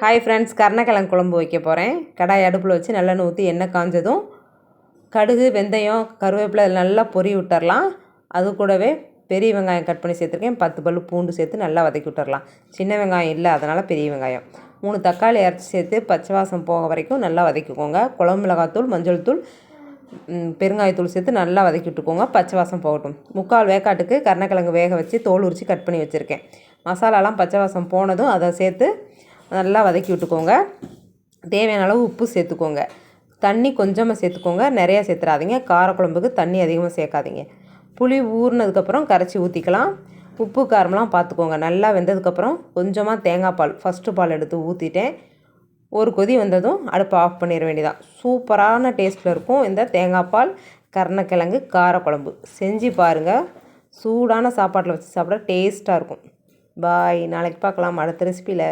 Hi friends, கருணக்கிழங்கு குழம்பு வைக்க போகிறேன். கடாய் அடுப்பில் வச்சு நல்லெண்ணெய் ஊற்றி எண்ணெய் காஞ்சதும் கடுகு, வெந்தயம், கருவேப்பிலை நல்லா பொரி விட்டுறலாம். அது கூடவே பெரிய வெங்காயம் கட் பண்ணி சேர்த்துருக்கேன். 10 பல் பூண்டு சேர்த்து நல்லா வதக்கி விட்டுறலாம். சின்ன வெங்காயம் இல்லை, அதனால் பெரிய வெங்காயம். 3 தக்காளி அரைச்சி சேர்த்து பச்சை வாசம் போக வரைக்கும் நல்லா வதக்கிக்கோங்க. குழம்பு மிளகாத்தூள், மஞ்சள் தூள், பெருங்காயத்தூள் சேர்த்து நல்லா வதக்கி விட்டுக்கோங்க. பச்சை வாசம் போகட்டும். 3/4 வேக்காட்டுக்கு கருணக்கிழங்கு வேக வச்சு தோல் உரித்து கட் பண்ணி வச்சுருக்கேன். மசாலாலாம் பச்சை வாசம் போனதும் அதை சேர்த்து நல்லா வதக்கி விட்டுக்கோங்க. தேவையான அளவு உப்பு சேர்த்துக்கோங்க. தண்ணி கொஞ்சமாக சேர்த்துக்கோங்க, நிறையா சேர்த்துறாதீங்க. காரக்குழம்புக்கு தண்ணி அதிகமாக சேர்க்காதீங்க. புளி ஊறினதுக்கப்புறம் கரைச்சி ஊற்றிக்கலாம். உப்பு காரமெலாம் பார்த்துக்கோங்க. நல்லா வெந்ததுக்கப்புறம் கொஞ்சமாக தேங்காய் பால், ஃபஸ்ட்டு பால் எடுத்து ஊற்றிட்டேன். ஒரு கொதி வந்ததும் அடுப்பை ஆஃப் பண்ணிட வேண்டியதான். சூப்பரான டேஸ்ட்டில் இருக்கும் இந்த தேங்காய் பால் கருணக்கிழங்கு காரக்குழம்பு. செஞ்சு பாருங்கள். சூடான சாப்பாட்டில் வச்சு சாப்பிட டேஸ்ட்டாக இருக்கும். பாய். நாளைக்கு பார்க்கலாம் அடுத்த ரெசிபியில்.